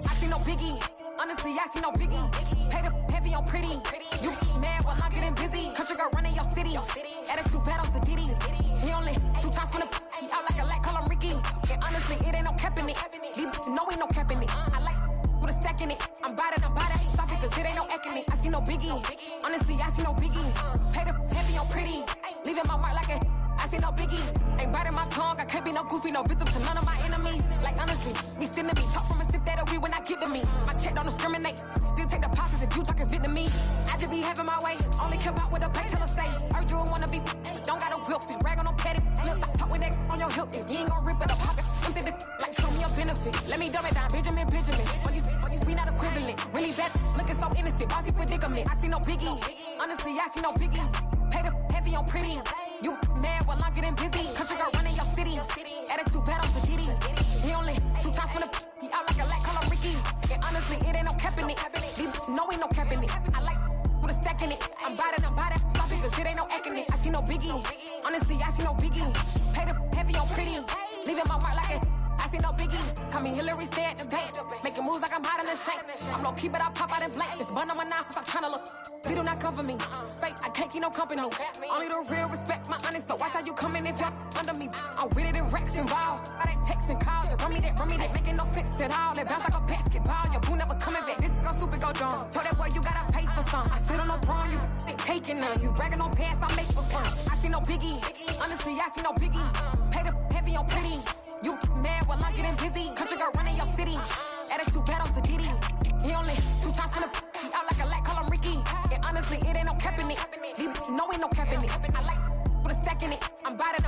I see no biggie. Honestly, I see no biggie. Pay the heavy on pretty. You mad while I'm getting busy. Country girl running your city. Attitude bad on Diddy. He only 2 times from the he out like a light, call him Ricky. And honestly, it ain't no cap in it. These no ain't no cap in it. I like with a stack in it. I'm bout it. Stop it, cause it ain't no eck in it. I see no biggie. Honestly, I see no biggie. Pay the heavy on pretty. Leaving my mark like a I see no biggie. Ain't biting my tongue. I can't be no goofy, no victim to none of my enemies. Like honestly, be sitting to me. Talk from a sip that we when I get to me. My check don't discriminate. Still take the positives if you talking Vietnamese. I just be having my way. Only come out with a pay till I say. Urge you wanna be, don't gotta whip it. Brag on no petty. Look, I talk with that on your hip. If you ain't gon' rip it up, pocket. I'm thinking like show me a benefit. Let me dumb it down, Benjamin. On these we not equivalent. Really bad, looking so innocent. Bossy predicament. I see no biggie. Honestly, I see no biggie. Pay the heavy on pretty. You mad while I'm getting busy. Country girl running your city. Attitude bad on Diddy. He only 2 times from the he out like a light, call him Ricky. And honestly, it ain't no cap in it. No ain't no cap in it. I like with a stack in it. I'm bout it. Stop it, cause it ain't no eck in it. I see no biggie. Honestly, I see no biggie. Pay the heavy on pretty. Leaving my mark like a I see no biggie. Call me Hillary, stay at the bank. Making moves like I'm hot in the shank. I'm low key, but I pop out in blank. It's bun on my knife, I'm tryna look. They do not come for me. Fake, I can't keep no company. Only the real respect my honest. So watch how you coming if y'all under me. I'm with it and Rex involved. By that text and calls. Run me that, making no sense at all. They bounce like a basketball. Your boo never coming back. This go stupid, go dumb. Told that boy you gotta pay for some. I sit on the throne, you they taking none. You bragging on past, I make for fun. I see no biggie. Honestly, I see no biggie. Pay the heavy on pretty. You mad while I'm getting busy. Country girl running your city. Attitude bad on Diddy. He only 2 times from the he out like a light, call him Ricky. And honestly, it ain't no cap in it. No ain't no cap in it. I like with a stack in it. I'm bout it.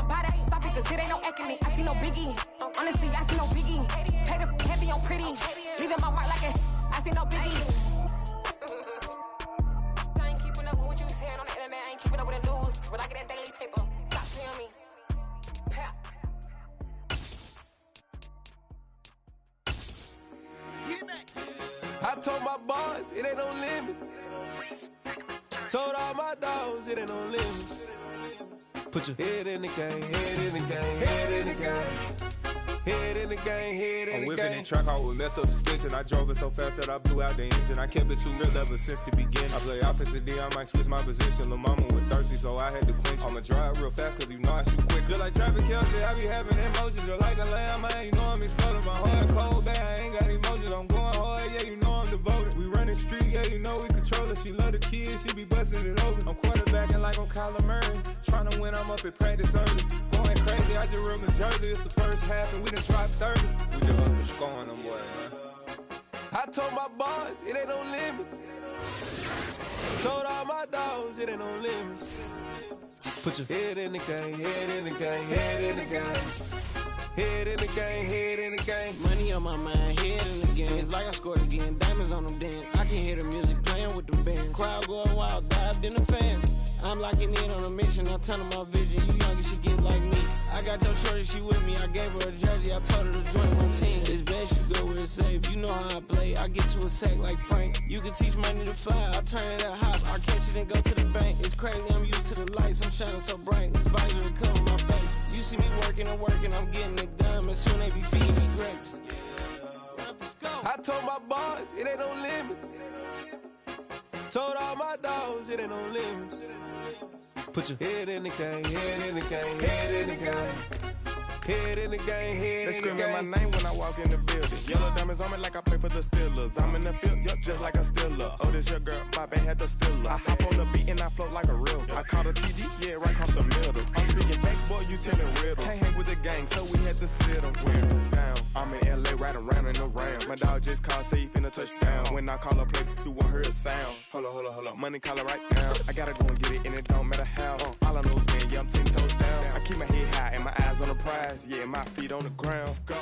Stop it, cause it ain't no eck in it. I see no biggie. Honestly, I see no biggie. Pay the heavy on pretty. Leaving my mark like a I see no biggie. I ain't keeping up with what you saying on the internet. I ain't keeping up with the news. But I get that daily paper. Stop playing me. Pap. I told my boys, it ain't no limit. Told all my dogs, it ain't no limit. Put your head in the game, head in the game, head in the game. Head in the game, head in the game. I'm whipping in track, I was left up suspension. I drove it so fast that I blew out the engine. I kept it too real ever since the beginning. I play offensive D, I might switch my position. Lil' mama was thirsty, so I had to quench. I'ma drive real fast, cause you know I shoot quick. Just like traffic Kelsey, I be having emotions. Just like a lamb, man, you know I'm exploding. My heart cold, bad, I ain't got emotions. I'm going hard, yeah, you know I'm devoted. We running streets, yeah, you know we control it. She love the kids, she be busting it open. I'm quarterbacking like I'm Kyler Murray. Trying to win, I'm up at practice early. Going crazy, I just run the jersey. It's the first half and we done dropped 30. We just up and scoring them, boy, man. I told my boys, it ain't no limits. Told all my dogs, it ain't no limits. Put your head in the game, head in the game, head in the game. Head in the game, head in the game. Money on my mind, head in the game. It's like I scored again, diamonds on them dance. I can hear the music playing with them bands. Crowd going wild, dived in the fans. I'm locking in on a mission, I tell her my vision. You young and she get like me. I got your shorty, she with me. I gave her a jersey, I told her to join my team. It's best you go where it's safe. You know how I play. I get to a sack like Frank. You can teach money to fly. I turn it at hop. I catch it and go to the bank. It's crazy, I'm used to the lights. I'm shining so bright. This visor to cover my face. You see me working and working, I'm getting it done. And soon they be feeding me grapes. I told my boys, it ain't no limits. Told all my dogs, it ain't no limits. Put your head in the game, head in the game, head in the game. Head in the game, head They in the game. screaming my name when I walk in the building. Yellow diamonds on me like I play for the Steelers. I'm in the field, yup, just like a Steeler. Oh, this your girl, my band had the Steeler. I hop on the beat and I float like a real. I caught a TD, yeah, right across the middle. I'm speaking facts, boy, you telling riddles. Can't hang with the gang, so we had to sit them down. I'm in LA, riding around in the round. My dog just called, say he finna touchdown. When I call a play, you won't hear a sound. Hold up, money caller right now. I gotta go and get it, and it don't matter how. All I know is, man, yeah, I'm 10 toes down. I keep my head high and my eyes on the prize. Yeah, my feet on the ground. Let's go.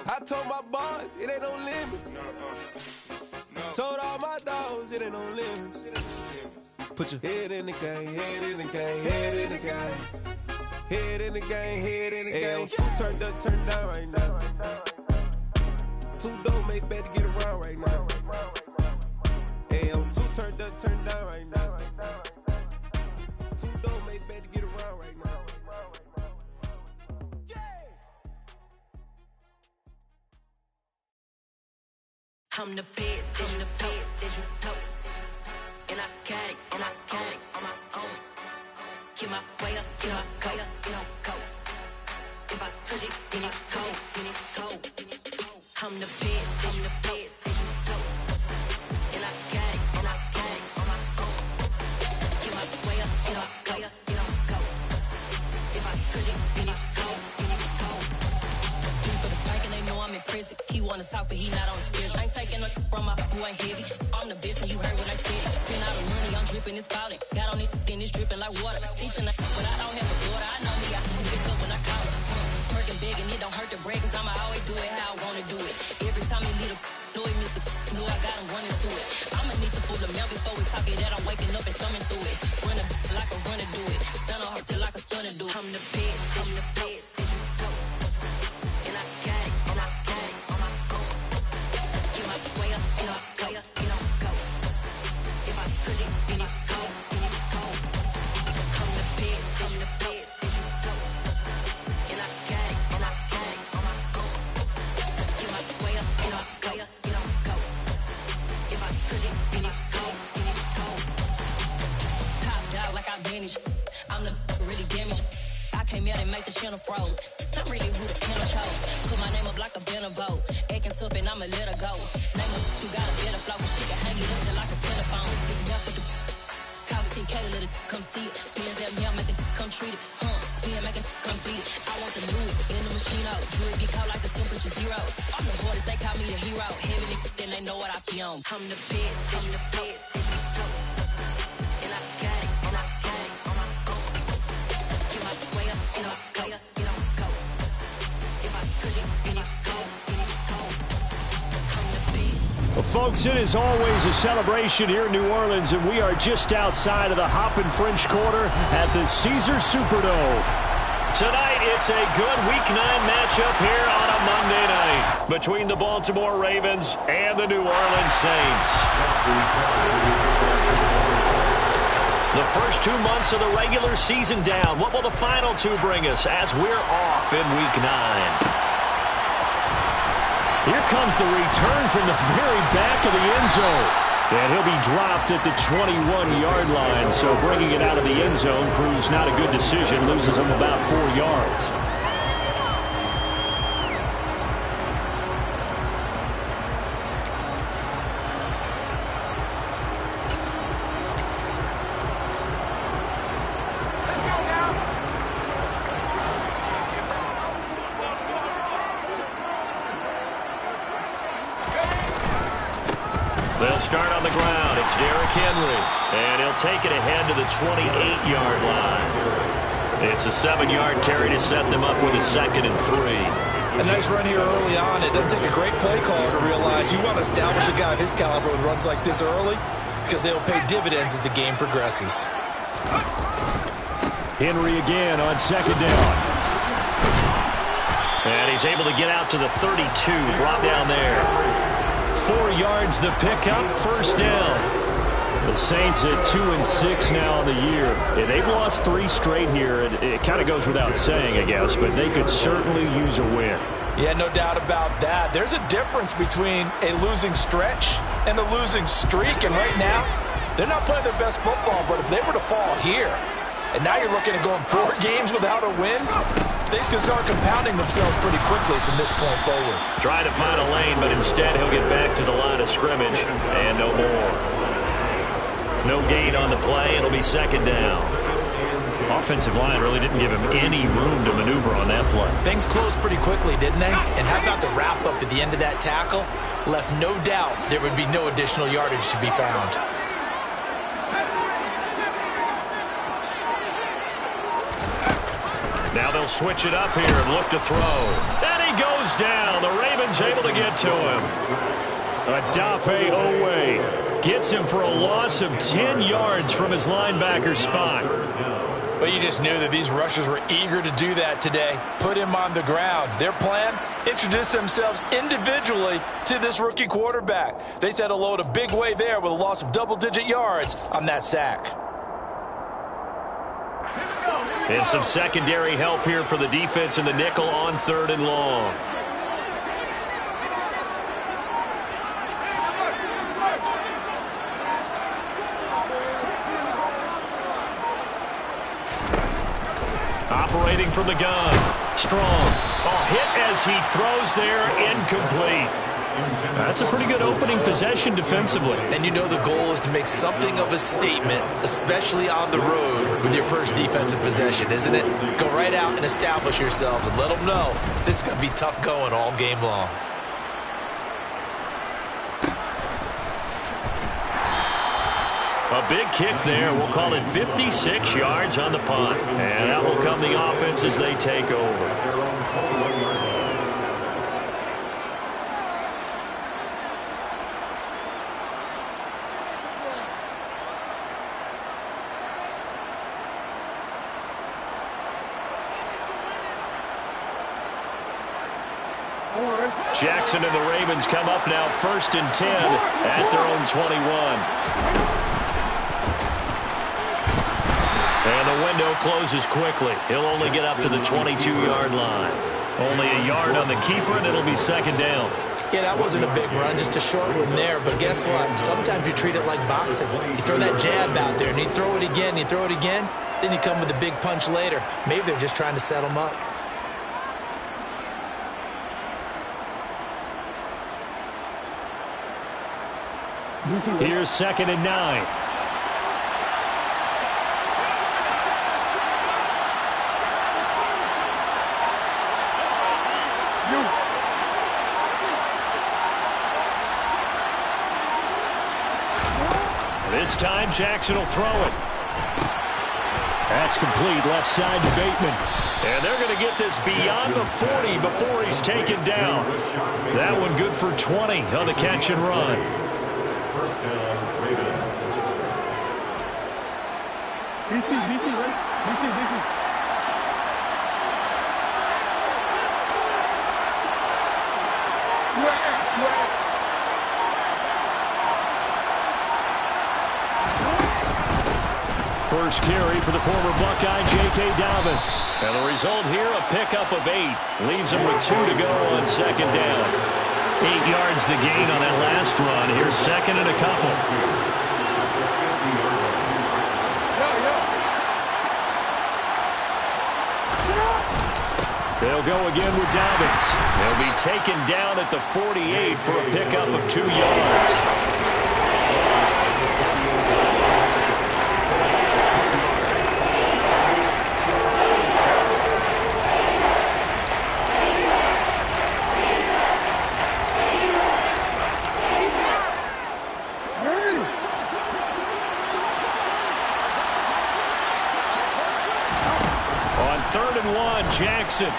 I told my boys, it ain't no limits. Told all my dogs, it ain't no limits. Put your head in the game, head in the game, head in the game. Head in the game, head in the game. Two turned up, turned down right now. Two don't make bad to get around right now. Hey, I'm two turned up, turned down right now. Two don't make bad to get around right now. I'm the best, I'm the best, as you know. And I got it, and I got it on my own. Get my way up, get my go, go. If I touch it, then it's cold, then it's cold. I'm the best, as you know. And I got it, and I got it on my own. Get my way up, get my go. If I touch it, then it's cold, then it's cold. For the bank and they know I'm in prison. He wanna talk, but he not on the schedule. I ain't taking no from my who ain't heavy. I'm the best and you heard what I said. Spend all the money, I'm dripping, it's falling. Got on it, then it's dripping like water. Teaching but I don't have a daughter. I know me, I can pick up when I call her. Working big and it don't hurt to break, cause I'ma always do it how I wanna do it. Every time he lead a know he missed the know I got him running to it. I'ma need to pull the mail before we talk it that I'm waking up and thumbing through it. Running like a runner do it. Stun on her till like a stunner do it. I'm the best, I'm the best, as you know. And I got it, and I got it on my own. Get my way up, get my go. If I touch it, then it's cold, then it's cold. I'm the best, as you know. And I got it, and I got it on my own. Get my way up, get my go. If I touch it, then it's cold, then it's cold. Top dog like I manage. I'm the really damaged. I came out and make the channel froze. I'm really who the panel chose. Put my name up like a banner boat. Acting tough and I'ma let her go. Name her who got a better flow. She can hang it up just like a telephone. Sticking up with the cost 10K to let it come see it. Pins that me, make it come treat it. Spin, make it come beat it. I want the new in the machine out. Jewelry be caught like the temperature zero. I'm the borders, they call me the hero. Heavily, then they know what I be on. I'm the best, I'm the best, as you know. And I got it, and I got it on my own. Get my way up, and I go. If I touch it, then it's cold, then it's cold. I'm the best. Well, folks, it is always a celebration here in New Orleans, and we are just outside of the Hoppin' French Quarter at the Caesars Superdome. Tonight, it's a good Week 9 matchup here on a Monday night between the Baltimore Ravens and the New Orleans Saints. The first 2 months of the regular season down. What will the final two bring us as we're off in Week 9? Here comes the return from the very back of the end zone. And he'll be dropped at the 21-yard line. So bringing it out of the end zone proves not a good decision. Loses him about 4 yards. They'll start on the ground. It's Derrick Henry. And he'll take it ahead to the 28-yard line. It's a 7-yard carry to set them up with a 2nd and 3. A nice run here early on. It doesn't take a great play caller to realize you want to establish a guy of his caliber with runs like this early because they'll pay dividends as the game progresses. Henry again on 2nd down. And he's able to get out to the 32. Brought down there. 4 yards the pickup, 1st down. The Saints at 2-6 now on the year. Yeah, they've lost 3 straight here. It kind of goes without saying, I guess, but they could certainly use a win. Yeah, no doubt about that. There's a difference between a losing stretch and a losing streak, and right now, they're not playing their best football, but if they were to fall here, and now you're looking at going 4 games without a win, things can start compounding themselves pretty quickly from this point forward. Trying to find a lane, but instead he'll get back to the line of scrimmage and no more. No gain on the play. It'll be 2nd down. Offensive line really didn't give him any room to maneuver on that play. Things closed pretty quickly, didn't they? And how about the wrap-up at the end of that tackle? Left no doubt there would be no additional yardage to be found. Now they'll switch it up here and look to throw. And he goes down. The Ravens able to get to him. Adafe Owe gets him for a loss of 10 yards from his linebacker spot. But you just knew that these rushers were eager to do that today. Put him on the ground. Their plan, introduce themselves individually to this rookie quarterback. They set a load a big way there with a loss of double-digit yards on that sack. And some secondary help here for the defense in the nickel on 3rd and long. Accelerating from the gun. Strong. Oh, hit as he throws there. Incomplete. That's a pretty good opening possession defensively. And you know the goal is to make something of a statement, especially on the road with your first defensive possession, isn't it? Go right out and establish yourselves and let them know this is going to be tough going all game long. A big kick there. We'll call it 56 yards on the punt. And that will come the offense as they take over. Jackson and the Ravens come up now 1st and 10 at their own 21. And the window closes quickly. He'll only get up to the 22-yard line. Only a yard on the keeper, and it'll be 2nd down. Yeah, that wasn't a big run, just a short one there. But guess what? Sometimes you treat it like boxing. You throw that jab out there, and you throw it again, you throw it again, then you come with a big punch later. Maybe they're just trying to set them up. Here's 2nd and 9. This time Jackson will throw it. That's complete, left side to Bateman. And they're going to get this beyond the 40 before he's taken down. That one good for 20 on the catch and run. First down, Ravens. DC, right? DC. First carry for the former Buckeye, J.K. Dobbins. And the result here, a pickup of 8. Leaves him with 2 to go on 2nd down. 8 yards the gain on that last run. Here's 2nd and a couple. They'll go again with Dobbins. They'll be taken down at the 48 for a pickup of 2 yards. On 3rd and 1, Jackson.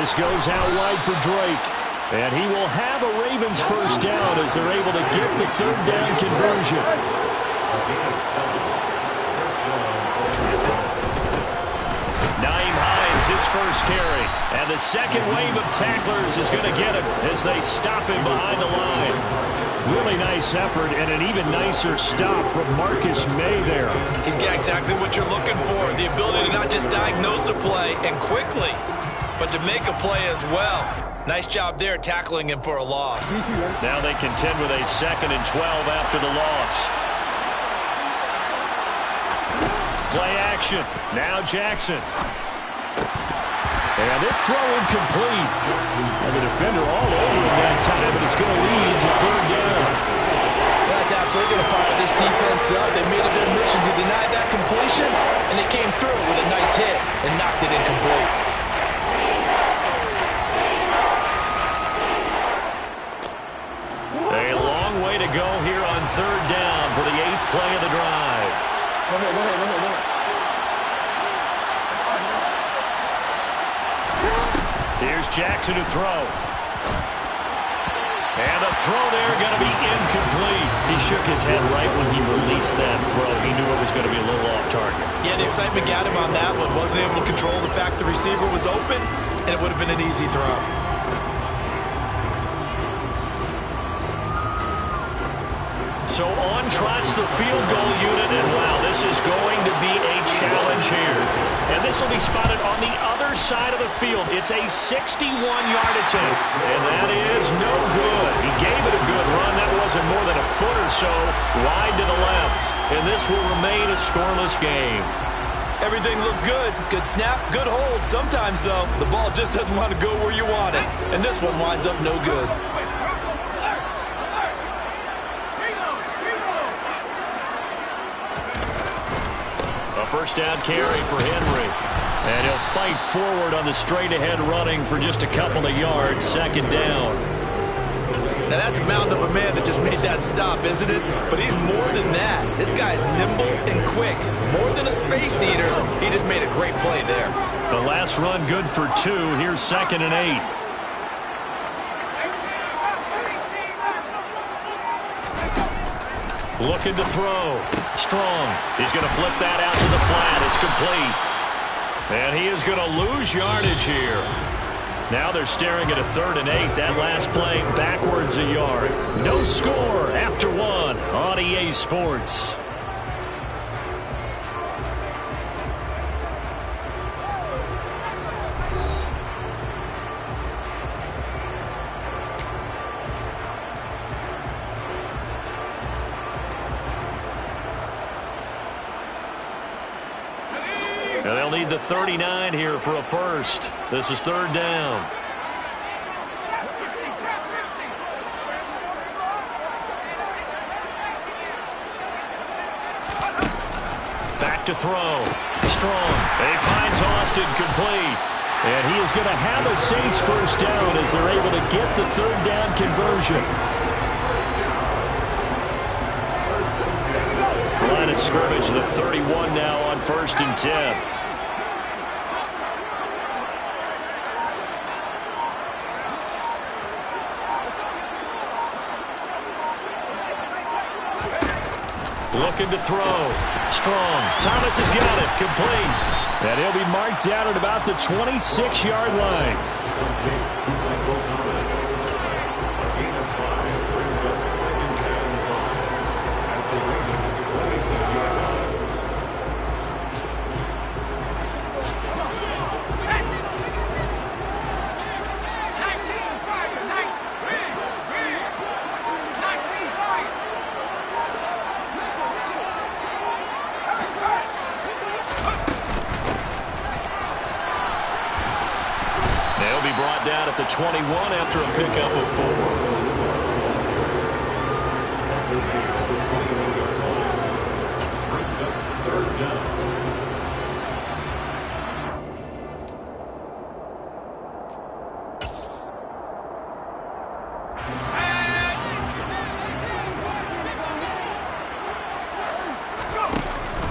This goes out wide for Drake. And he will have a Ravens first down as they're able to get the 3rd down conversion. Naeem Hines, his first carry. And the second wave of tacklers is going to get him as they stop him behind the line. Really nice effort and an even nicer stop from Marcus May there. He's got exactly what you're looking for, the ability to not just diagnose a play and quickly, but to make a play as well. Nice job there tackling him for a loss. Now they contend with a 2nd and 12 after the loss. Play action. Now Jackson. And this throw incomplete. And the defender all over him that time. It's going to lead to 3rd down. That's absolutely going to fire this defense up. They made it their mission to deny that completion, and they came through with a nice hit and knocked it incomplete. A long way to go here on 3rd down for the 8th play of the drive. Go ahead. Here's Jackson to throw. And the throw there going to be incomplete. He shook his head right when he released that throw. He knew it was going to be a little off target. Yeah, the excitement got him on that one. Wasn't able to control the fact the receiver was open, and it would have been an easy throw. So on trots the field goal unit, and wow, this is going to be a challenge here. And this will be spotted on the other side of the field. It's a 61-yard attempt, and that is no good. He gave it a good run. That wasn't more than a foot or so wide to the left, and this will remain a scoreless game. Everything looked good. Good snap, good hold. Sometimes, though, the ball just doesn't want to go where you want it. And this one winds up no good. A first down carry for Henry. And he'll fight forward on the straight-ahead running for just a couple of yards. Second down. Now, that's a mountain of a man that just made that stop, isn't it? But he's more than that. This guy's nimble and quick. More than a space eater. He just made a great play there. The last run good for 2. Here's 2nd and 8. Looking to throw. Strong. He's going to flip that out to the flat. It's complete. And he is going to lose yardage here. Now they're staring at a 3rd and 8. That last play backwards a yard. No score after 1 on EA Sports. And they'll need the 39 here for a first. This is 3rd down. Back to throw. Strong. He finds Austin complete. And he is going to have a Saints first down as they're able to get the 3rd down conversion. Line of scrimmage, the 31 now on 1st and 10. Looking to throw. Strong. Thomas has got it. Complete. And he'll be marked down at about the 26-yard line. Down at the 21 after a pickup of 4.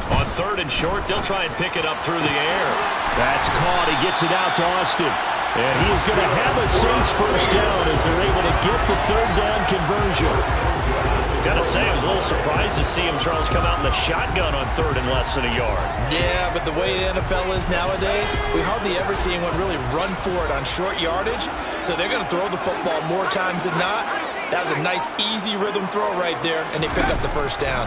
On 3rd and short, they'll try and pick it up through the air. That's caught. He gets it out to Austin. And he is going to have a Saints first down as they're able to get the 3rd down conversion. Got to say, I was a little surprised to see him, Charles, come out in the shotgun on 3rd and less than a yard. Yeah, but the way the NFL is nowadays, we hardly ever see anyone really run for it on short yardage. So they're going to throw the football more times than not. That was a nice, easy rhythm throw right there, and they pick up the first down.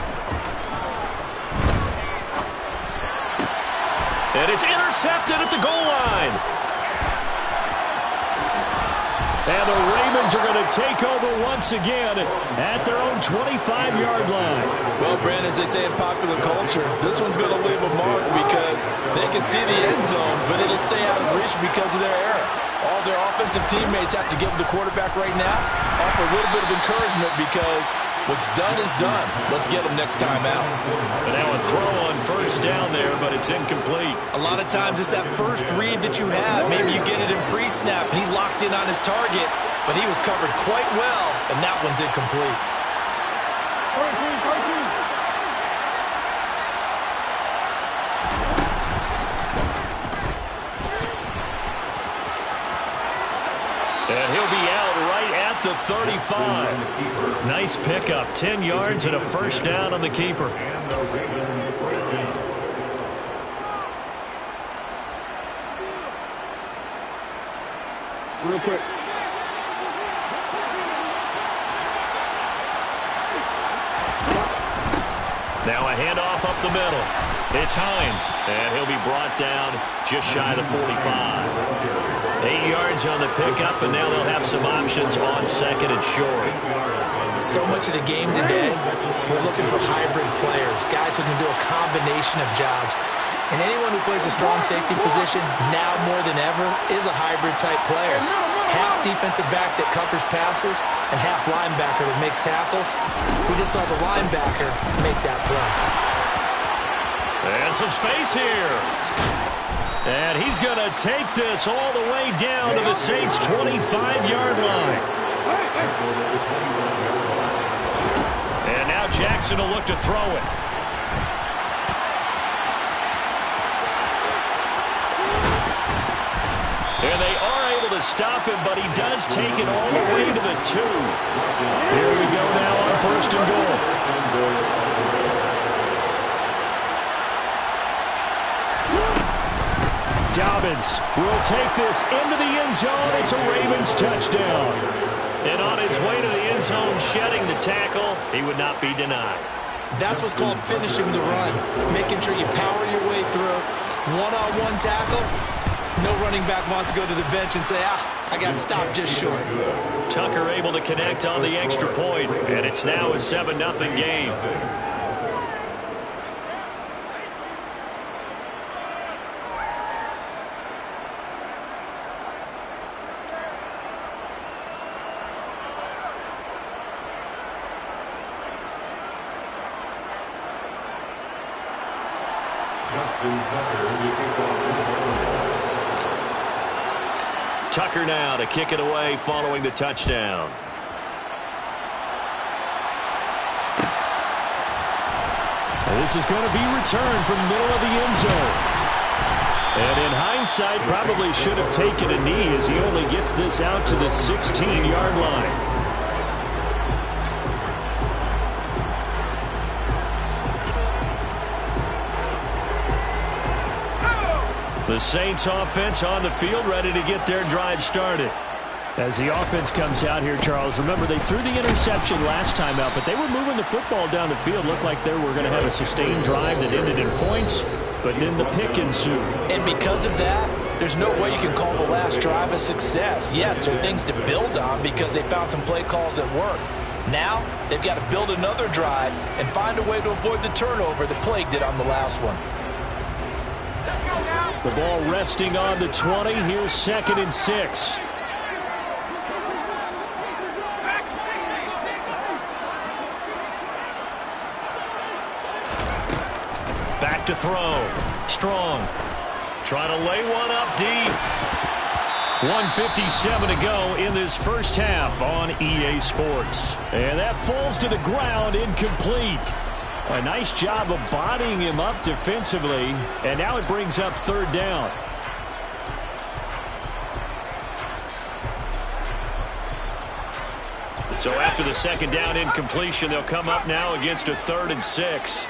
And it's intercepted at the goal line. And the Ravens are going to take over once again at their own 25-yard line. Well, Brandon, as they say in popular culture, this one's going to leave a mark because they can see the end zone, but it'll stay out of reach because of their error. All their offensive teammates have to give the quarterback right now offer a little bit of encouragement because what's done is done. Let's get them next time out. And now a throw on first down there, but it's incomplete. A lot of times it's that first read that you have. Maybe you get it in pre-snap, and he locked in on his target, but he was covered quite well, and that one's incomplete. And he'll be out right at the 35. Nice pickup. 10 yards and a first down on the keeper. Real quick. Now a handoff up the middle. It's Hines, and he'll be brought down just shy of the 45. 8 yards on the pickup, and now they'll have some options on 2nd and short. So much of the game today, we're looking for hybrid players, guys who can do a combination of jobs. And anyone who plays a strong safety position, now more than ever, is a hybrid-type player. Half defensive back that covers passes and half linebacker that makes tackles. We just saw the linebacker make that play. And some space here. And he's going to take this all the way down to the Saints' 25-yard line. And now Jackson will look to throw it. And they are able to stop him, but he does take it all the way to the 2. Here we go now on 1st and goal. Dobbins will take this into the end zone. It's a Ravens touchdown. And on his way to the end zone, shedding the tackle, he would not be denied. That's what's called finishing the run, making sure you power your way through. One-on-one tackle. No running back wants to go to the bench and say, I got stopped just short. Tucker able to connect on the extra point, and it's now a 7-0 game. Tucker now to kick it away following the touchdown. And this is going to be returned from the middle of the end zone. And in hindsight, probably should have taken a knee as he only gets this out to the 16-yard line. The Saints offense on the field, ready to get their drive started. As the offense comes out here, Charles, remember they threw the interception last time out, but they were moving the football down the field. Looked like they were going to have a sustained drive that ended in points, but then the pick ensued. And because of that, there's no way you can call the last drive a success. Yes, there are things to build on because they found some play calls that work. Now, they've got to build another drive and find a way to avoid the turnover that plagued it on the last one. The ball resting on the 20. Here's 2nd and 6. Back to throw. Strong. Trying to lay one up deep. 1:57 to go in this first half on EA Sports. And that falls to the ground, incomplete. A nice job of bodying him up defensively, and now it brings up 3rd down. So after the 2nd down incompletion, they'll come up now against a 3rd and 6.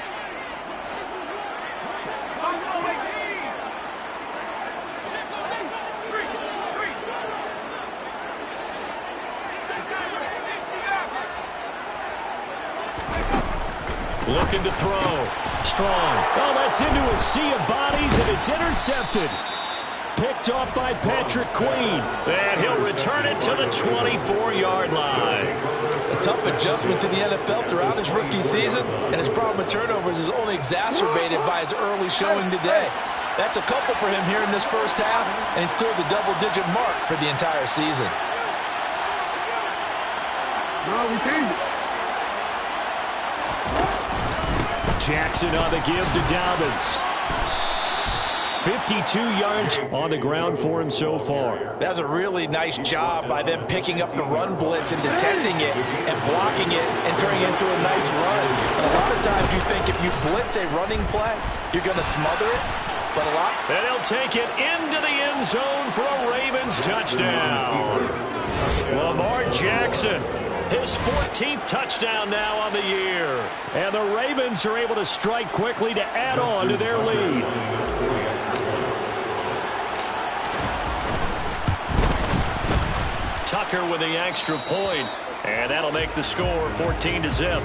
Looking to throw. Strong. Oh, that's into a sea of bodies, and it's intercepted. Picked off by Patrick Queen. And he'll return it to the 24-yard line. A tough adjustment to the NFL throughout his rookie season, and his problem with turnovers is only exacerbated by his early showing today. That's a couple for him here in this first half, and he's cleared the double-digit mark for the entire season. No, we changed it. Jackson on the give to Dobbins. 52 yards on the ground for him so far. That's a really nice job by them picking up the run blitz and detecting it and blocking it and turning it into a nice run. And a lot of times you think if you blitz a running play, you're going to smother it. But a lot. And he'll take it into the end zone for a Ravens touchdown. Lamar Jackson. His 14th touchdown now on the year. And the Ravens are able to strike quickly to add on to their lead. Tucker with the extra point. And that'll make the score 14-0.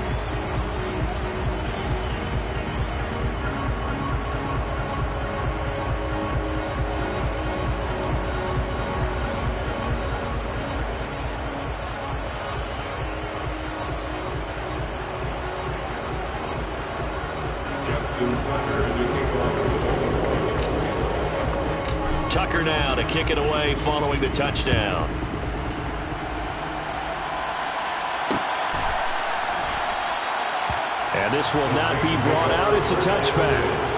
Tucker now to kick it away following the touchdown. And this will not be brought out. It's a touchback.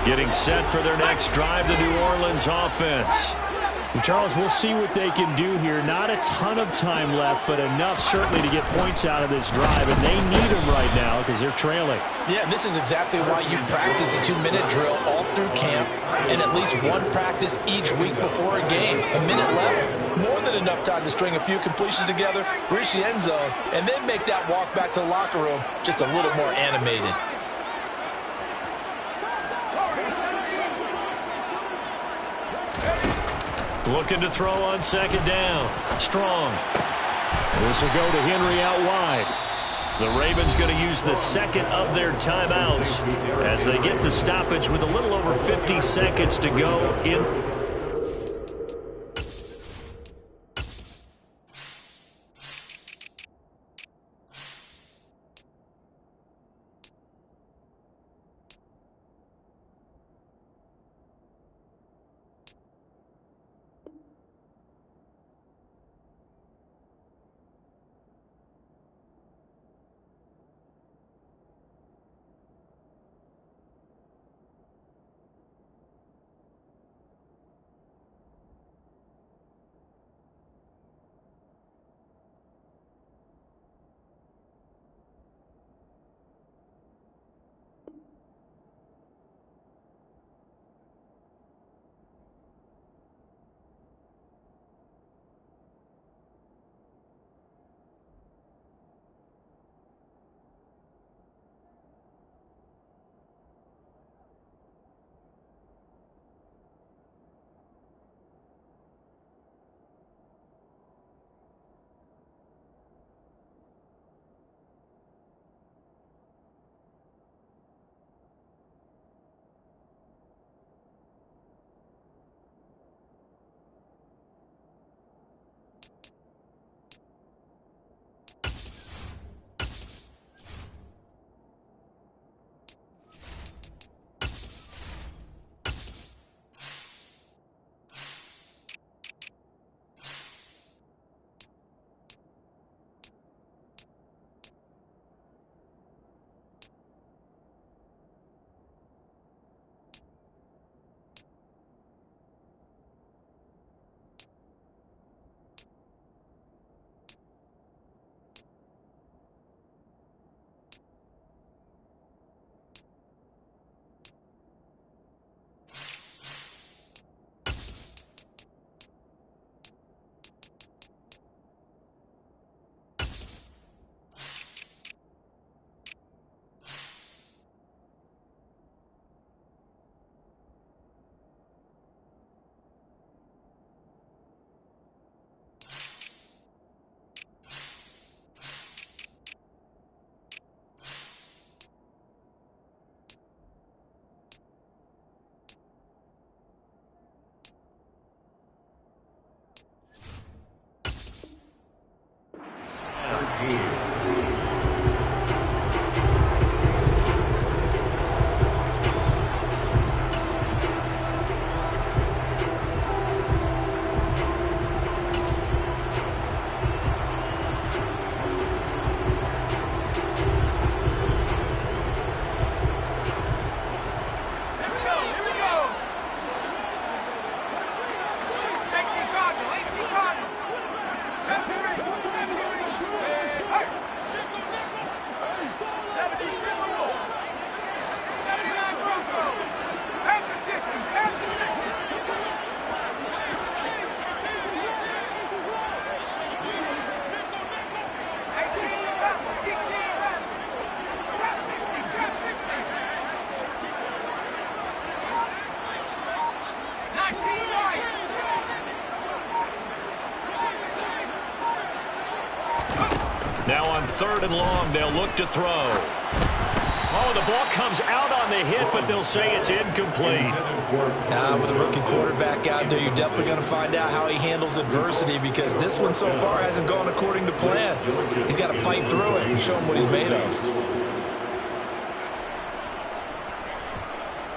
Getting set for their next drive, the New Orleans offense. And Charles, we'll see what they can do here. Not a ton of time left, but enough certainly to get points out of this drive, and they need them right now because they're trailing. Yeah, and this is exactly why you practice a 2-minute drill all through camp and at least one practice each week before a game. A minute left, more than enough time to string a few completions together, reach the end zone, and then make that walk back to the locker room just a little more animated. Looking to throw on second down. Strong. This will go to Henry out wide. The Ravens going to use the second of their timeouts as they get the stoppage with a little over 50 seconds to go in. Now on 3rd and long, they'll look to throw. Oh, the ball comes out on the hit, but they'll say it's incomplete. With a rookie quarterback out there, you're definitely going to find out how he handles adversity, because this one so far hasn't gone according to plan. He's got to fight through it and show him what he's made of.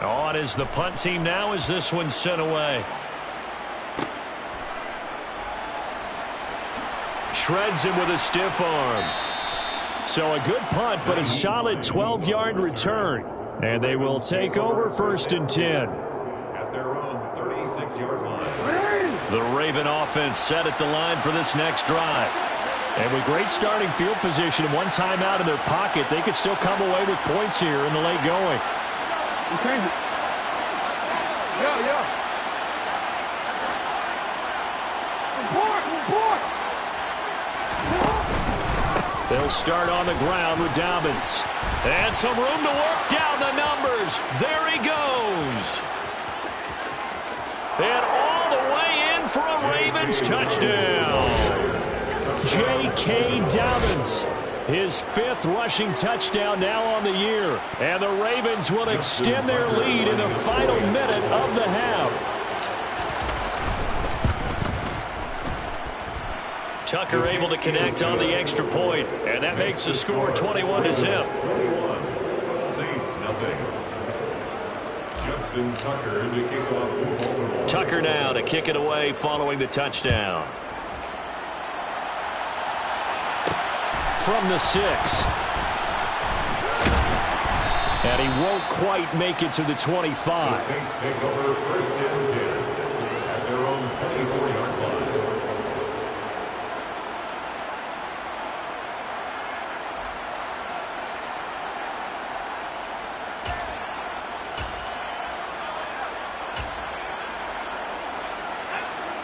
On is the punt team now as this one's sent away. Shreds him with a stiff arm. So a good punt, but a solid 12-yard return. And they will take over 1st and 10. At their own 36-yard line. The Raven offense set at the line for this next drive. And with great starting field position and one timeout in their pocket, they could still come away with points here in the late going. We change it. Yeah. Report. They'll start on the ground with Dobbins. And some room to work down the numbers. There he goes. And all the way in for a Ravens touchdown. J.K. Dobbins. His 5th rushing touchdown now on the year. And the Ravens will extend their lead in the final minute of the half. Tucker able to connect on the extra point, and that makes the score 21-0. Saints nothing. Justin Tucker to kick off for Baltimore. Tucker now to kick it away following the touchdown. From the 6. And he won't quite make it to the 25. The Saints take over 1st and 10 at their own 24-yard line.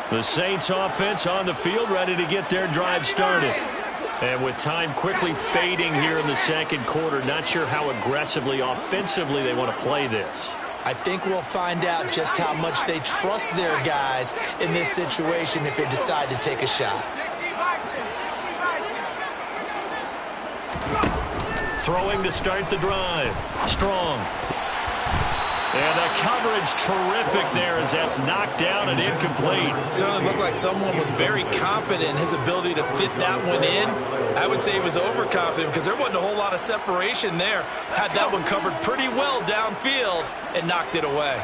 The Saints offense on the field, ready to get their drive started. And with time quickly fading here in the 2nd quarter, not sure how aggressively, offensively they want to play this. I think we'll find out just how much they trust their guys in this situation if they decide to take a shot. Throwing to start the drive. Strong. And the coverage terrific there as that's knocked down and incomplete. Certainly looked like someone was very confident in his ability to fit that one in. I would say he was overconfident because there wasn't a whole lot of separation there. Had that one covered pretty well downfield and knocked it away.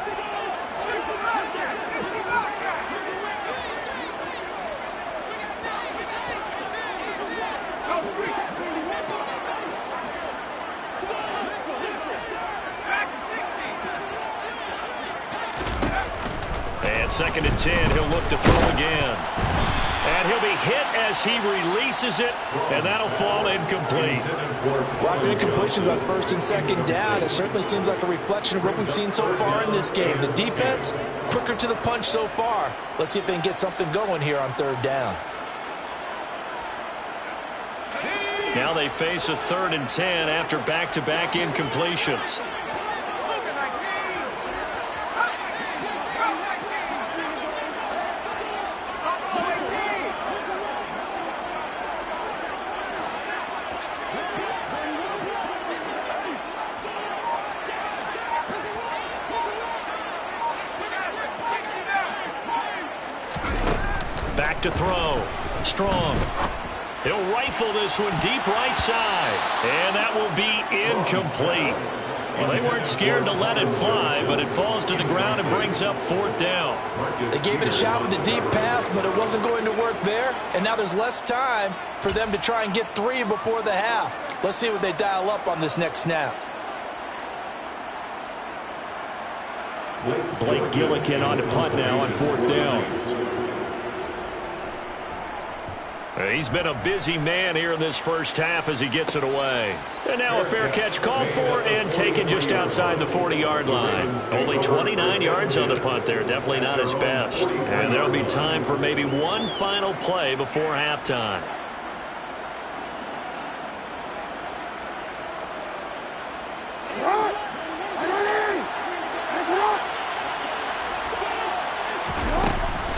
And 2nd and 10, he'll look to throw again. And he'll be hit as he releases it, and that'll fall incomplete. Well, incompletions on 1st and 2nd down, it certainly seems like a reflection of what we've seen so far in this game. The defense, quicker to the punch so far. Let's see if they can get something going here on 3rd down. Now they face a 3rd and 10 after back-to-back incompletions. Back to throw. Strong. He'll rifle this one deep right side. And that will be incomplete. Well, they weren't scared to let it fly, but it falls to the ground and brings up 4th down. They gave it a shot with a deep pass, but it wasn't going to work there. And now there's less time for them to try and get 3 before the half. Let's see what they dial up on this next snap. Blake Gillikin on to punt now on 4th down. He's been a busy man here in this first half as he gets it away. And now a fair catch called for and taken just outside the 40-yard line. Only 29 yards on the punt there. Definitely not his best. And there'll be time for maybe one final play before halftime.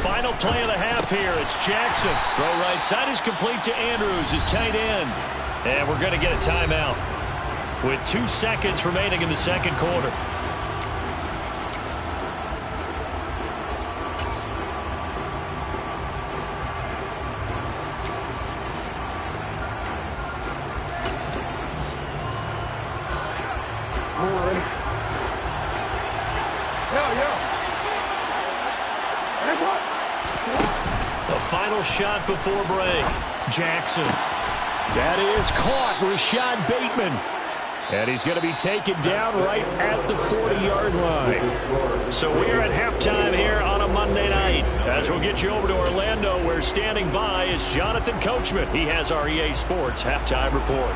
Final play of the half here. It's Jackson. Throw right side is complete to Andrews, his tight end. And we're going to get a timeout with 2 seconds remaining in the second quarter. The final shot before break. Jackson. That is caught. Rashad Bateman. And he's going to be taken down right at the 40-yard line. So we're at halftime here on a Monday night. As we'll get you over to Orlando, where standing by is Jonathan Coachman. He has our EA Sports halftime report.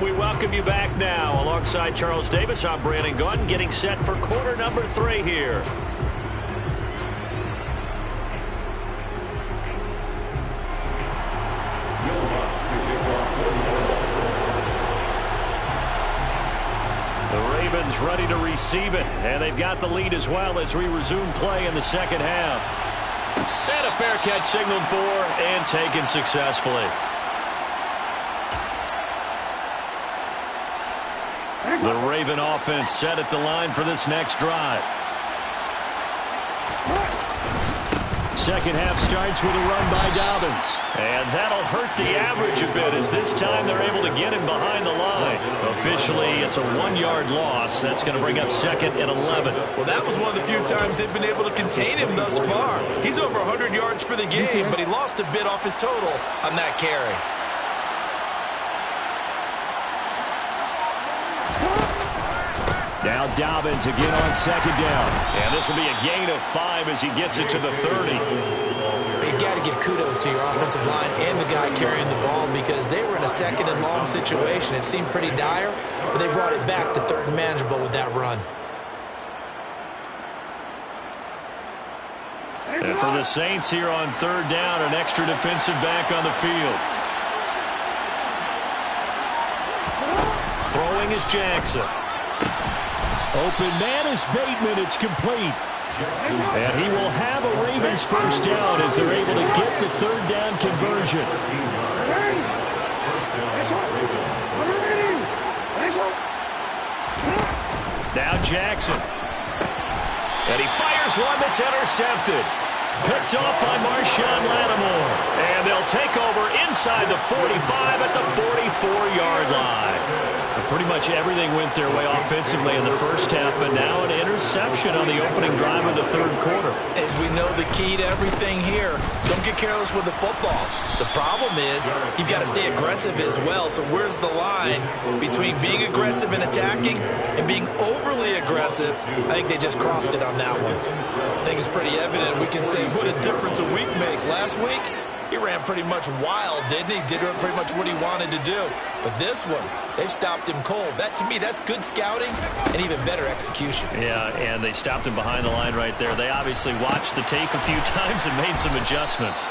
We welcome you back now. Alongside Charles Davis, I'm Brandon Gunn, getting set for quarter number 3 here. The Ravens ready to receive it, and they've got the lead as well as we resume play in the second half. And a fair catch signaled for and taken successfully. The Raven offense set at the line for this next drive. Second half starts with a run by Dobbins. And that'll hurt the average a bit, as this time they're able to get him behind the line. Officially, it's a 1-yard loss. That's going to bring up 2nd and 11. Well, that was one of the few times they've been able to contain him thus far. He's over 100 yards for the game, but he lost a bit off his total on that carry. Now Dobbins again on 2nd down. And this will be a gain of 5 as he gets it to the 30. You've got to give kudos to your offensive line and the guy carrying the ball, because they were in a 2nd and long situation. It seemed pretty dire, but they brought it back to 3rd and manageable with that run. And for the Saints here on 3rd down, an extra defensive back on the field. Throwing is Jackson. Open man is Bateman. It's complete. And he will have a Ravens first down as they're able to get the 3rd down conversion. Now Jackson. And he fires one that's intercepted. Picked off by Marshawn Lattimore. And they'll take over inside the 45 at the 44-yard line. Pretty much everything went their way offensively in the first half, but now an interception on the opening drive of the 3rd quarter. As we know, the key to everything here, don't get careless with the football. The problem is you've got to stay aggressive as well. So where's the line between being aggressive and attacking and being overly aggressive? I think they just crossed it on that one. I think it's pretty evident. We can say what a difference a week makes. Last week, he ran pretty much wild, didn't he? Did pretty much what he wanted to do. But this one, they've stopped him cold. That, to me, that's good scouting and even better execution. Yeah, and they stopped him behind the line right there. They obviously watched the tape a few times and made some adjustments.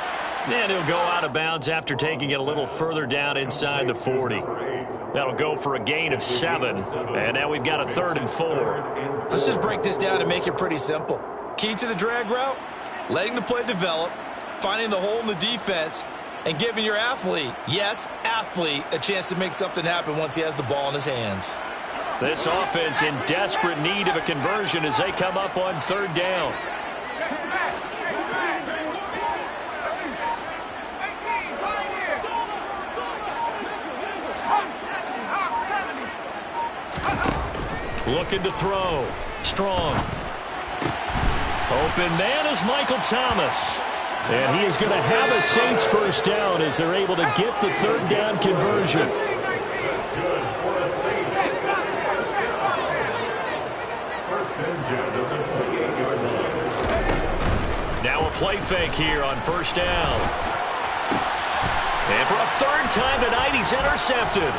And he'll go out of bounds after taking it a little further down inside the 40. That'll go for a gain of 7. And now we've got a 3rd and 4. Let's just break this down and make it pretty simple. Key to the drag route, letting the play develop, finding the hole in the defense, and giving your athlete, yes, athlete, a chance to make something happen once he has the ball in his hands. This offense in desperate need of a conversion as they come up on 3rd down. Looking to throw. Strong. Open man is Michael Thomas. And he is going to have a Saints first down as they're able to get the 3rd down conversion. That's good for the Saints. First and 10 at the 28-yard line. Now a play fake here on 1st down. And for a 3rd time tonight, he's intercepted.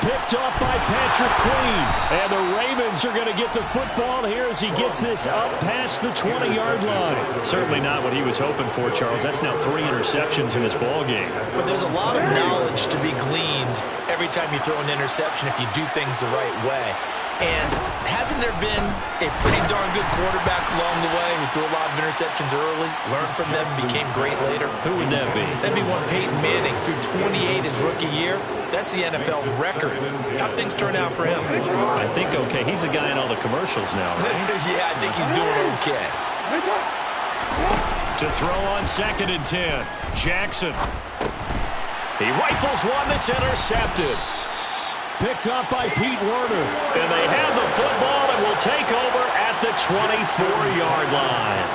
Picked off by Patrick Queen. And the Ravens are going to get the football here as he gets this up past the 20-yard line. Certainly not what he was hoping for, Charles. That's now 3 interceptions in this ball game. But there's a lot of knowledge to be gleaned every time you throw an interception if you do things the right way. And hasn't there been a pretty darn good quarterback along the way who threw a lot of interceptions early, learned from them, became great later? Who would that be? That'd be one Peyton Manning, threw 28 his rookie year. That's the NFL record. How'd things turn out for him? I think okay. He's the guy in all the commercials now, right? Yeah, I think he's doing okay. To throw on 2nd and 10. Jackson. He rifles one that's intercepted. Picked up by Pete Werner. And they have the football and will take over at the 24-yard line.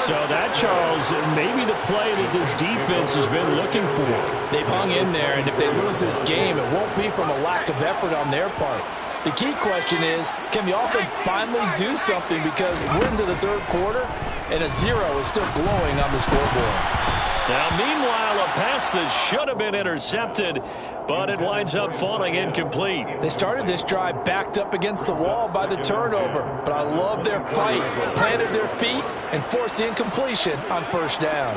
So that, Charles, maybe the play that this defense has been looking for. They've hung in there, and if they lose this game, it won't be from a lack of effort on their part. The key question is, can the offense finally do something, because we're into the 3rd quarter, and a 0 is still glowing on the scoreboard. Now, meanwhile, a pass that should have been intercepted, but it winds up falling incomplete. They started this drive backed up against the wall by the turnover, but I love their fight, planted their feet, and forced the incompletion on 1st down.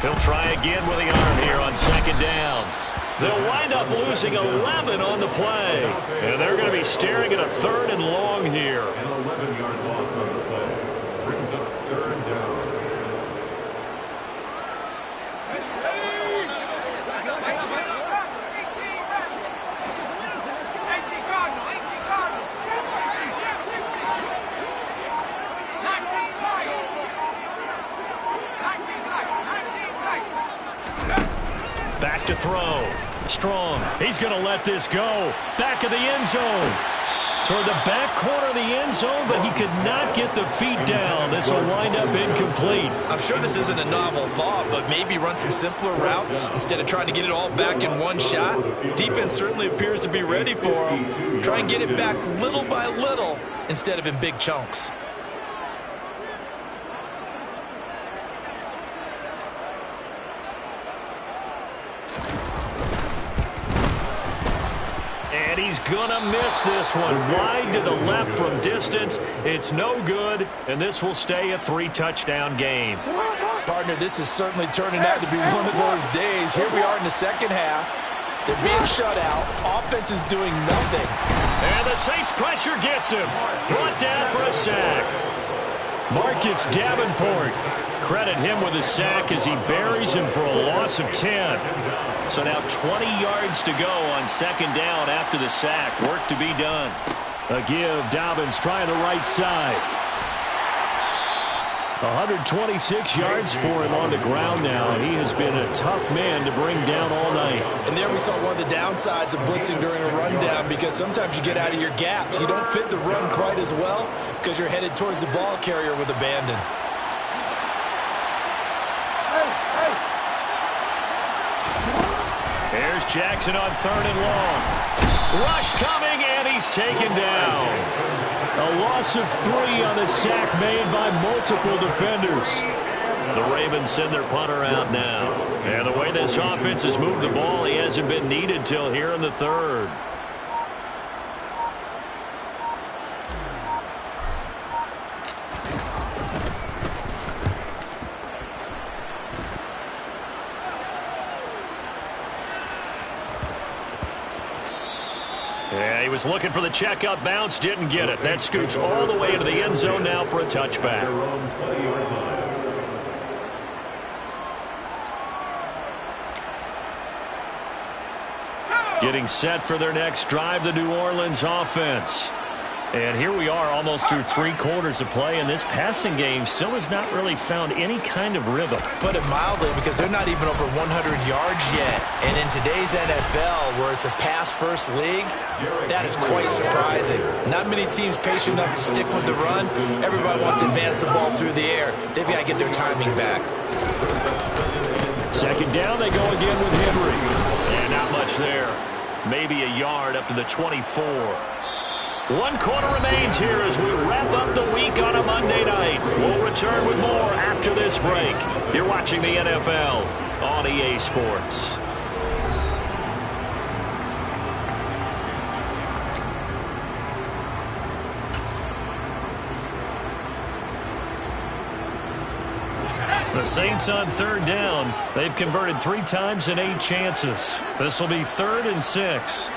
He'll try again with the arm here on 2nd down. They'll wind up losing 11 on the play. And they're going to be staring at a 3rd and long here. An 11-yard loss on the play brings up 3rd down. Back to throw. Strong. He's going to let this go. Back of the end zone. Toward the back corner of the end zone, but he could not get the feet down. This will wind up incomplete. I'm sure this isn't a novel thought, but maybe run some simpler routes instead of trying to get it all back in one shot. Defense certainly appears to be ready for him. Try and get it back little by little instead of in big chunks. And he's gonna miss this one. Wide to the left from distance. It's no good, and this will stay a 3-touchdown game. Partner, this is certainly turning out to be one of those days. Here we are in the 2nd half. They're being shut out. Offense is doing nothing. And the Saints pressure gets him. Brought down for a sack. Marcus Davenport. Credit him with a sack as he buries him for a loss of 10. So now 20 yards to go on 2nd down after the sack. Work to be done. A give. Dobbins trying the right side. 126 yards for him on the ground now. He has been a tough man to bring down all night. And there we saw one of the downsides of blitzing during a rundown, because sometimes you get out of your gaps. You don't fit the run quite as well because you're headed towards the ball carrier with abandon. Here's Jackson on 3rd and long. Rush coming, and he's taken down. A loss of 3 on the sack made by multiple defenders. The Ravens send their punter out now. And the way this offense has moved the ball, he hasn't been needed till here in the 3rd. Yeah, he was looking for the checkup bounce, didn't get it. That scoots all the way into the end zone now for a touchback. Getting set for their next drive, the New Orleans offense. And here we are almost through 3 quarters of play, and this passing game still has not really found any kind of rhythm. Put it mildly, because they're not even over 100 yards yet. And in today's NFL, where it's a pass-first league, that is quite surprising. Not many teams patient enough to stick with the run. Everybody wants to advance the ball through the air. They've got to get their timing back. Second down, they go again with Henry. And not much there. Maybe a yard up to the 24. 1 quarter remains here as we wrap up the week on a Monday night. We'll return with more after this break. You're watching the NFL on EA Sports. The Saints on 3rd down. They've converted 3 times in 8 chances. This will be 3rd and 6.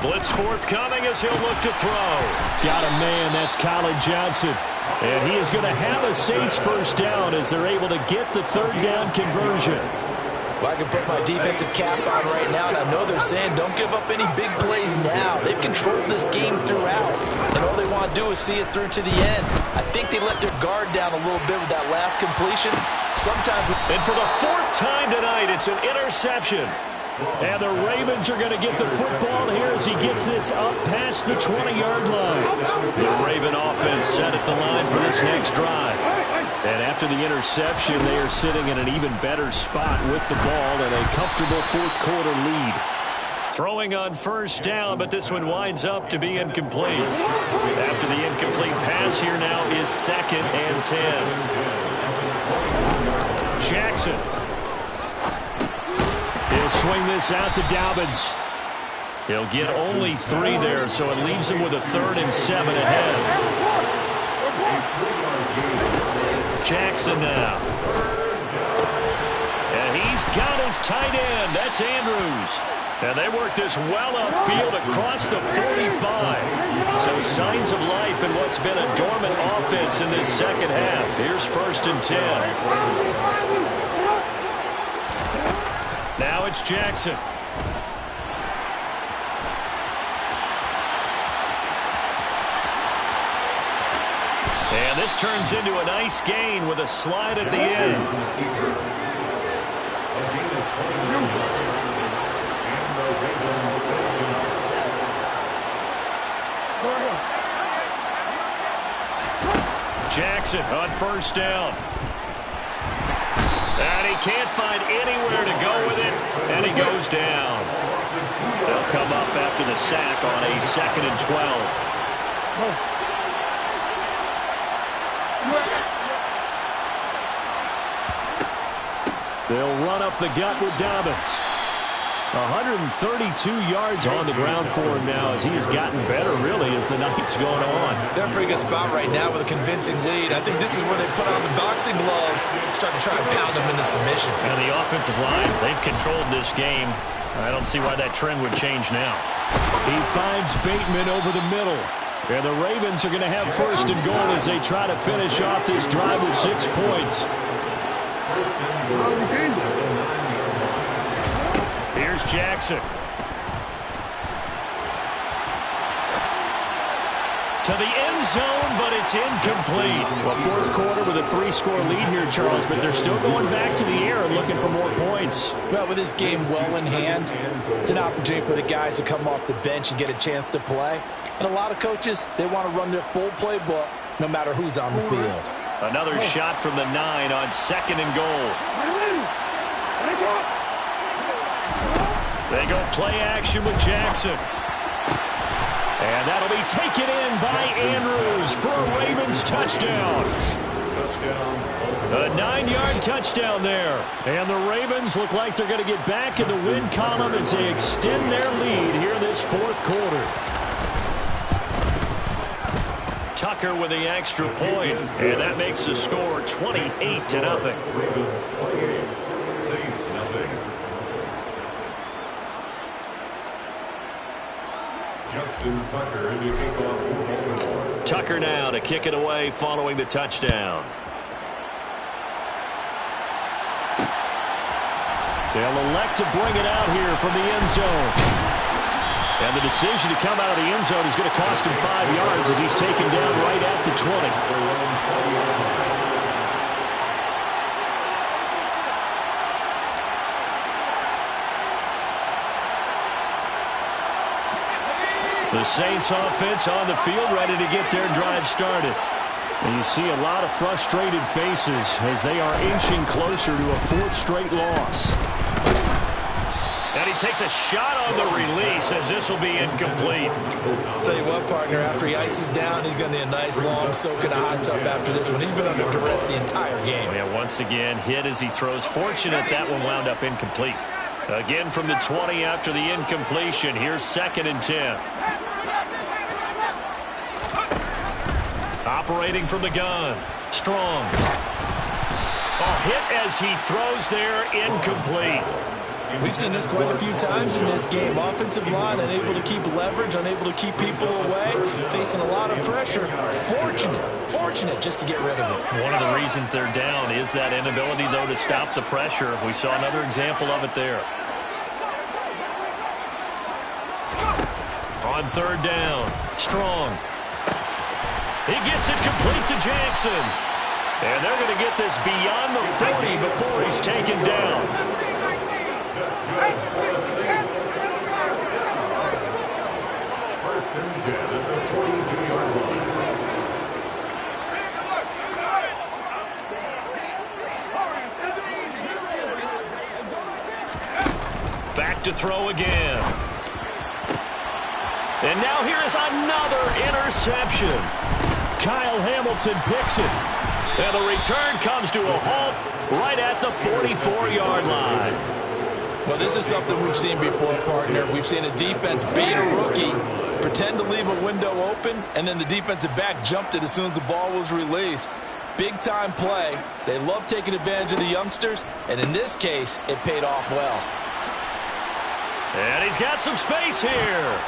Blitz forthcoming as he'll look to throw. Got a man, that's Colin Johnson. And he is going to have a Saints first down as they're able to get the 3rd down conversion. Well, I can put my defensive cap on right now, and I know they're saying don't give up any big plays now. They've controlled this game throughout, and all they want to do is see it through to the end. I think they let their guard down a little bit with that last completion. Sometimes. And for the 4th time tonight, it's an interception. And the Ravens are going to get the football here as he gets this up past the 20-yard line. The Raven offense set at the line for this next drive. And after the interception, they are sitting in an even better spot with the ball and a comfortable 4th quarter lead. Throwing on 1st down, but this one winds up to be incomplete. After the incomplete pass, here now is 2nd and 10. Jackson. He'll swing this out to Dobbins. He'll get only 3 there, so it leaves him with a 3rd and 7 ahead. Jackson now. And he's got his tight end. That's Andrews. And they work this well upfield across the 45. So signs of life in what's been a dormant offense in this second half. Here's 1st and 10. Now it's Jackson. And this turns into a nice gain with a slide at the end. Jackson on 1st down. And he can't find anywhere to go with it, and he goes down. They'll come up after the sack on a 2nd and 12. They'll run up the gut with Dobbins. 132 yards on the ground for him now as he has gotten better, really, as the night's going on. They're in a pretty good spot right now with a convincing lead. I think this is where they put on the boxing gloves, start to try and pound them into submission. And the offensive line, they've controlled this game. I don't see why that trend would change now. He finds Bateman over the middle. And the Ravens are going to have 1st and goal as they try to finish off this drive with 6 points. Here's Jackson. To the end zone, but it's incomplete. Well, 4th quarter with a 3-score lead here, Charles, but they're still going back to the air and looking for more points. Well, with this game well in hand, it's an opportunity for the guys to come off the bench and get a chance to play. And a lot of coaches, they want to run their full playbook no matter who's on the field. Another shot from the 9 on 2nd and goal. They go play action with Jackson. And that'll be taken in by Andrews for a Ravens touchdown. A 9-yard touchdown there. And the Ravens look like they're going to get back in the win column as they extend their lead here this 4th quarter. Tucker with the extra point, and that makes the score 28-0. Ravens 28, Saints nothing. Justin Tucker to kick off for Baltimore. Tucker now to kick it away following the touchdown. They'll elect to bring it out here from the end zone. And the decision to come out of the end zone is going to cost him 5 yards as he's taken down right at the 20. The Saints offense on the field ready to get their drive started. And you see a lot of frustrated faces as they are inching closer to a 4th straight loss. And he takes a shot on the release as this will be incomplete. Tell you what, partner, after he ices down, he's going to need a nice long soak in a hot tub after this one. He's been under duress the entire game. Yeah, once again, hit as he throws. Fortunate that one wound up incomplete. Again from the 20 after the incompletion. Here's 2nd and 10. Operating from the gun. Strong. Oh, hit as he throws there. Incomplete. We've seen this quite a few times in this game. Offensive line unable to keep leverage, unable to keep people away, facing a lot of pressure. Fortunate just to get rid of it. One of the reasons they're down is that inability, though, to stop the pressure. We saw another example of it there. On 3rd down, Strong. He gets it complete to Jackson. And they're going to get this beyond the 40 before he's taken down. First and 10 at the 42-yard line. Back to throw again. And now here is another interception. Kyle Hamilton picks it. And the return comes to a halt right at the 44-yard line. Well, this is something we've seen before, partner. We've seen a defense bait a rookie, pretend to leave a window open, and then the defensive back jumped it as soon as the ball was released. Big-time play. They love taking advantage of the youngsters, and in this case, it paid off well. And he's got some space here.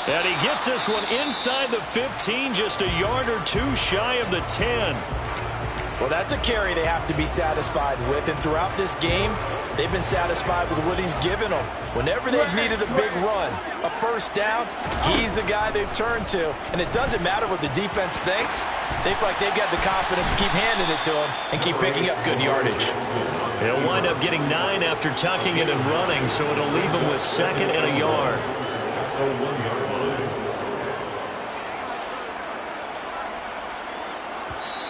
And he gets this one inside the 15, just a yard or two shy of the 10. Well, that's a carry they have to be satisfied with, and throughout this game, they've been satisfied with what he's given them. Whenever they've needed a big run, a first down, he's the guy they've turned to. And it doesn't matter what the defense thinks. They feel like they've got the confidence to keep handing it to him and keep picking up good yardage. He'll wind up getting 9 after tucking it and running, so it'll leave him with 2nd and a yard.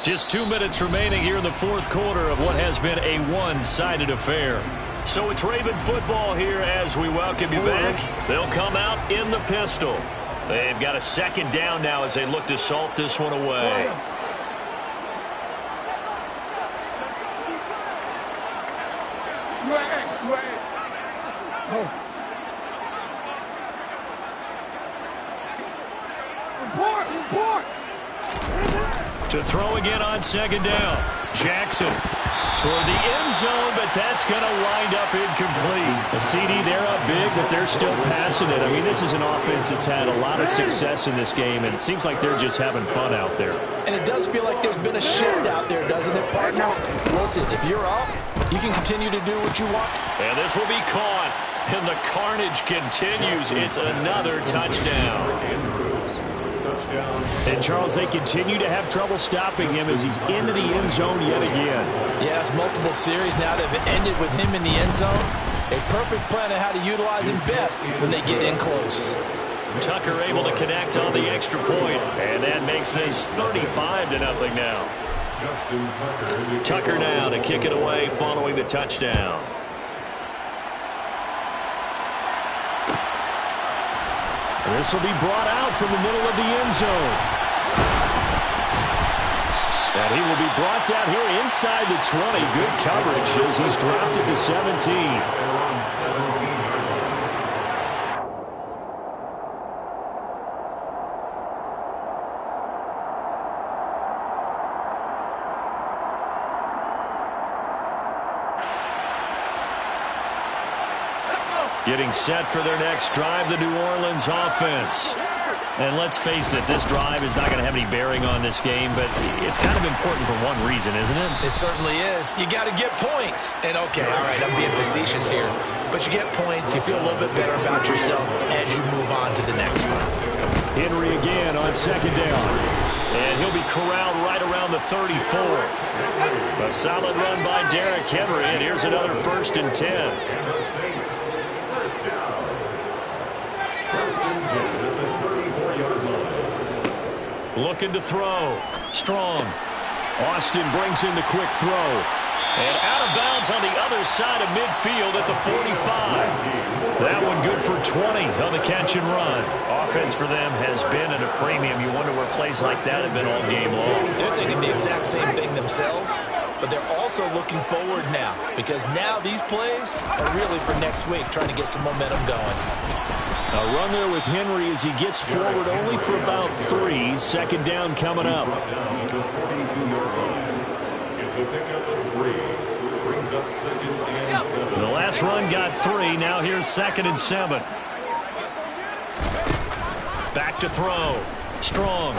Just 2 minutes remaining here in the 4th quarter of what has been a one-sided affair. So it's Raven football here as we welcome you back. They'll come out in the pistol. They've got a 2nd down now as they look to salt this one away. To throw again on 2nd down. Jackson toward the end zone, but that's going to wind up incomplete. A CD, they're up big, but they're still passing it. I mean, this is an offense that's had a lot of success in this game, and it seems like they're just having fun out there. And it does feel like there's been a shift out there, doesn't it, partner? Listen, if you're up, you can continue to do what you want. And this will be caught, and the carnage continues. It's another touchdown. And, Charles, they continue to have trouble stopping him as he's into the end zone yet again. Yes, multiple series now that have ended with him in the end zone. A perfect plan of how to utilize him best when they get in close. Tucker able to connect on the extra point, and that makes this 35-0 now. Tucker now to kick it away following the touchdown. This will be brought out from the middle of the end zone. And he will be brought down here inside the 20. Good coverage as he's dropped at the 17. Getting set for their next drive, the New Orleans offense. And let's face it, this drive is not going to have any bearing on this game, but it's kind of important for one reason, isn't it? It certainly is. You got to get points. And okay, all right, I'm being facetious here, but you get points, you feel a little bit better about yourself as you move on to the next one. Henry again on second down. And he'll be corralled right around the 34. A solid run by Derrick Henry, and here's another 1st and 10. Looking to throw. Strong. Austin brings in the quick throw. And out of bounds on the other side of midfield at the 45. That one good for 20 on the catch and run. Offense for them has been at a premium. You wonder where plays like that have been all game long. They're thinking the exact same thing themselves, but they're also looking forward now, because now these plays are really for next week, trying to get some momentum going. A run there with Henry as he gets forward only for about 3. Second down coming up. It's a pickup of 3. Brings up 2nd and 7. The last run got 3. Now here's 2nd and 7. Back to throw. Strong.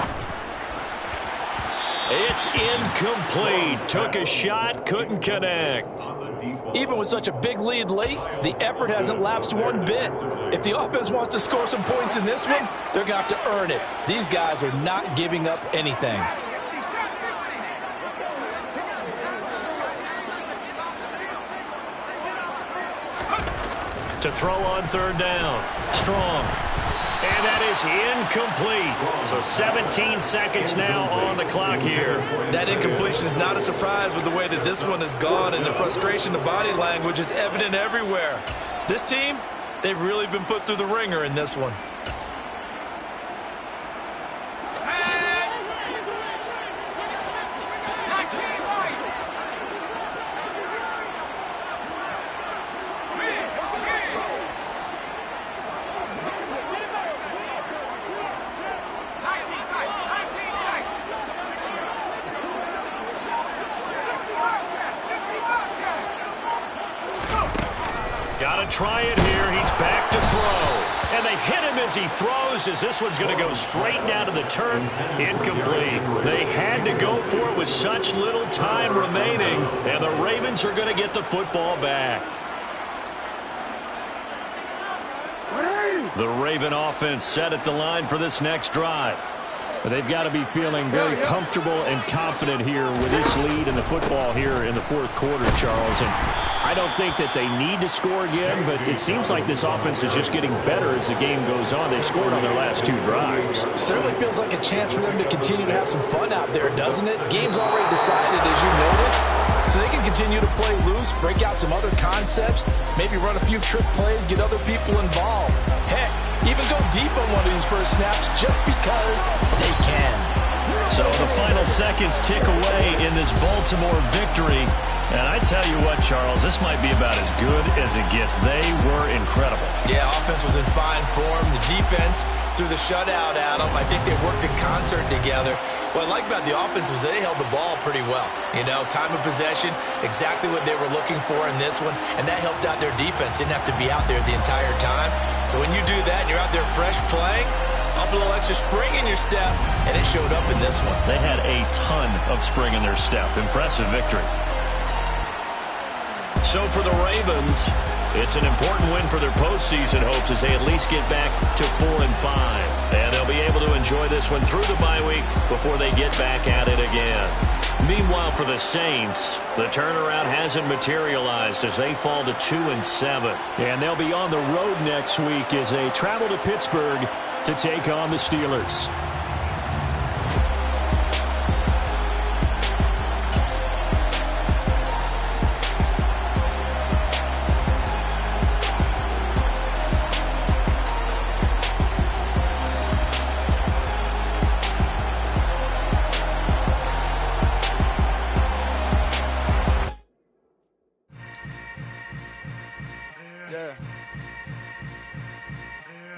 It's incomplete. Took a shot, couldn't connect. Even with such a big lead late, the effort hasn't lapsed one bit. If the offense wants to score some points in this one, they're going to have to earn it. These guys are not giving up anything. To throw on 3rd down. Strong. And that is incomplete. So 17 seconds now on the clock here. That incompletion is not a surprise with the way that this one has gone, and the frustration, the body language is evident everywhere. This team, they've really been put through the ringer in this one. Try it here. He's back to throw. And they hit him as he throws, as this one's going to go straight down to the turf. Incomplete. They had to go for it with such little time remaining, and the Ravens are going to get the football back. The Raven offense set at the line for this next drive. They've got to be feeling very comfortable and confident here with this lead in the football here in the 4th quarter, Charles. And I don't think that they need to score again, but it seems like this offense is just getting better as the game goes on. They've scored on their last 2 drives. It certainly feels like a chance for them to continue to have some fun out there, doesn't it? Game's already decided, as you noted. So they can continue to play loose, break out some other concepts, maybe run a few trick plays, get other people involved. Heck, even go deep on one of these first snaps just because they can. So the final seconds tick away in this Baltimore victory. And I tell you what, Charles, this might be about as good as it gets. They were incredible. Yeah, offense was in fine form. The defense threw the shutout at them. I think they worked in concert together. What I like about the offense was they held the ball pretty well. You know, time of possession, exactly what they were looking for in this one, and that helped out their defense. Didn't have to be out there the entire time. So when you do that and you're out there fresh playing, up a little extra spring in your step, and it showed up in this one. They had a ton of spring in their step. Impressive victory. So for the Ravens, it's an important win for their postseason hopes as they at least get back to 4-5. And they'll be able to enjoy this one through the bye week before they get back at it again. Meanwhile, for the Saints, the turnaround hasn't materialized as they fall to 2-7. And they'll be on the road next week as they travel to Pittsburgh to take on the Steelers.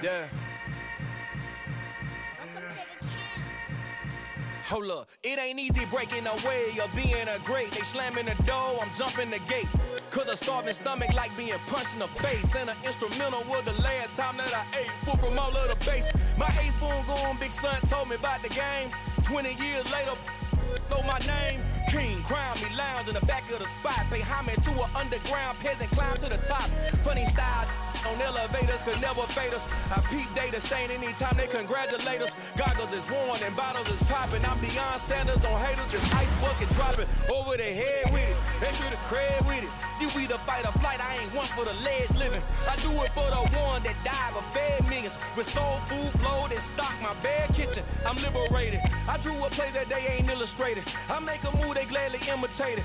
Yeah. Hold up, it ain't easy breaking away or being a great. They slamming the door, I'm jumping the gate. Cause a starving stomach like being punched in the face. And an instrumental was the last time that I ate food from all of the base. My ace spoon going, big son told me about the game. 20 years later, know my name. King, crown me, lounge in the back of the spot. Pay homage to an underground peasant, climb to the top. Funny style on elevators could never fade us. I peep data stain anytime they congratulate us. Goggles is worn and bottles is popping. I'm Deion Sanders on haters, this ice bucket dropping over their head with it. Extra the cred with it. You either fight or flight, I ain't one for the legs living. I do it for the one that died but fed millions. With soul food flowed and stocked my bad kitchen. I'm liberated. I drew a play that they ain't illustrated. I make a move, they gladly imitate it.